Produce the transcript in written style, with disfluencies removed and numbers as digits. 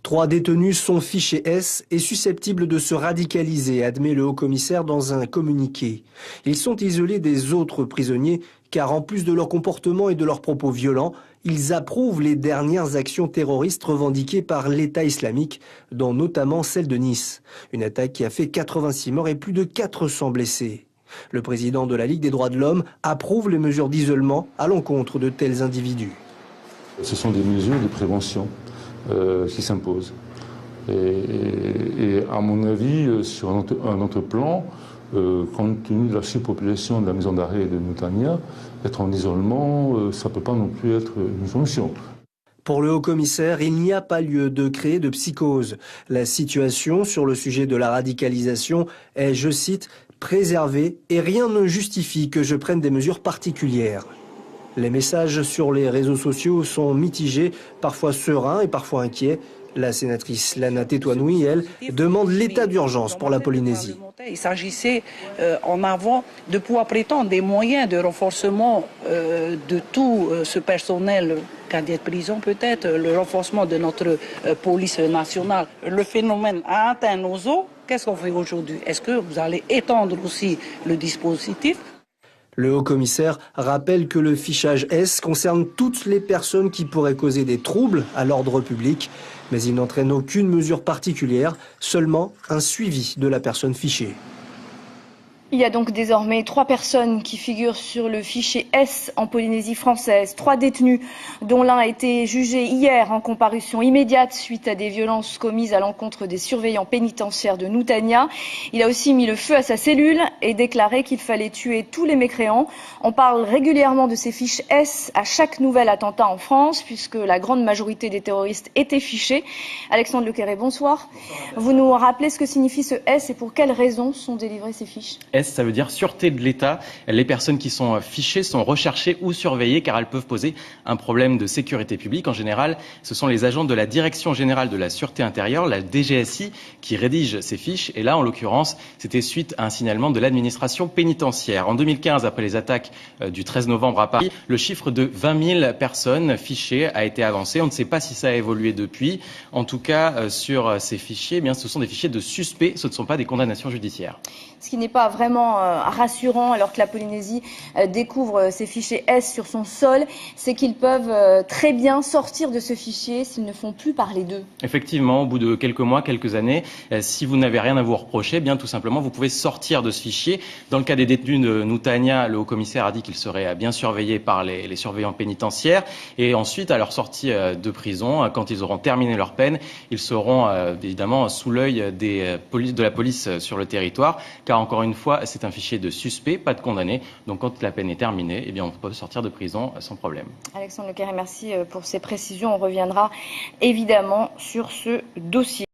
3 détenus sont fichés S et susceptibles de se radicaliser, admet le haut-commissaire dans un communiqué. Ils sont isolés des autres prisonniers car en plus de leur comportement et de leurs propos violents, ils approuvent les dernières actions terroristes revendiquées par l'État islamique, dont notamment celle de Nice. Une attaque qui a fait 86 morts et plus de 400 blessés. Le président de la Ligue des droits de l'homme approuve les mesures d'isolement à l'encontre de tels individus. Ce sont des mesures de prévention qui s'imposent. Et à mon avis, sur un autre plan, compte tenu de la surpopulation de la maison d'arrêt de Noutania, être en isolement, ça ne peut pas non plus être une solution. Pour le haut-commissaire, il n'y a pas lieu de créer de psychose. La situation sur le sujet de la radicalisation est, je cite, préservée et rien ne justifie que je prenne des mesures particulières. Les messages sur les réseaux sociaux sont mitigés, parfois sereins et parfois inquiets. La sénatrice Lana Tetuanui, elle, demande l'état d'urgence pour la Polynésie. Il s'agissait en avant de pouvoir prétendre des moyens de renforcement de tout ce personnel, gardien de prison peut-être, le renforcement de notre police nationale. Le phénomène a atteint nos eaux. Qu'est-ce qu'on fait aujourd'hui? Est-ce que vous allez étendre aussi le dispositif? Le haut-commissaire rappelle que le fichage S concerne toutes les personnes qui pourraient causer des troubles à l'ordre public, mais il n'entraîne aucune mesure particulière, seulement un suivi de la personne fichée. Il y a donc désormais 3 personnes qui figurent sur le fichier S en Polynésie française. 3 détenus, dont l'un a été jugé hier en comparution immédiate suite à des violences commises à l'encontre des surveillants pénitentiaires de Noutania. Il a aussi mis le feu à sa cellule et déclaré qu'il fallait tuer tous les mécréants. On parle régulièrement de ces fiches S à chaque nouvel attentat en France, puisque la grande majorité des terroristes étaient fichés. Alexandre Lequeré, bonsoir. Vous nous rappelez ce que signifie ce S et pour quelles raisons sont délivrées ces fiches? S, ça veut dire sûreté de l'État. Les personnes qui sont fichées sont recherchées ou surveillées car elles peuvent poser un problème de sécurité publique. En général, ce sont les agents de la Direction générale de la sûreté intérieure, la DGSI, qui rédigent ces fiches. Et là, en l'occurrence, c'était suite à un signalement de l'administration pénitentiaire. En 2015, après les attaques du 13 novembre à Paris, le chiffre de 20 000 personnes fichées a été avancé. On ne sait pas si ça a évolué depuis. En tout cas, sur ces fichiers, eh bien, ce sont des fichiers de suspects. Ce ne sont pas des condamnations judiciaires. Ce qui n'est pas vraiment rassurant alors que la Polynésie découvre ces fichiers S sur son sol, c'est qu'ils peuvent très bien sortir de ce fichier s'ils ne font plus parler d'eux. Effectivement, au bout de quelques mois, quelques années, si vous n'avez rien à vous reprocher, bien tout simplement, vous pouvez sortir de ce fichier. Dans le cas des détenus de Noutania, le haut-commissaire a dit qu'ils seraient bien surveillés par les surveillants pénitentiaires. Et ensuite, à leur sortie de prison, quand ils auront terminé leur peine, ils seront évidemment sous l'œil de la police sur le territoire. Car encore une fois, c'est un fichier de suspect, pas de condamné. Donc quand la peine est terminée, eh bien, on peut sortir de prison sans problème. Alexandre Lequeré, merci pour ces précisions. On reviendra évidemment sur ce dossier.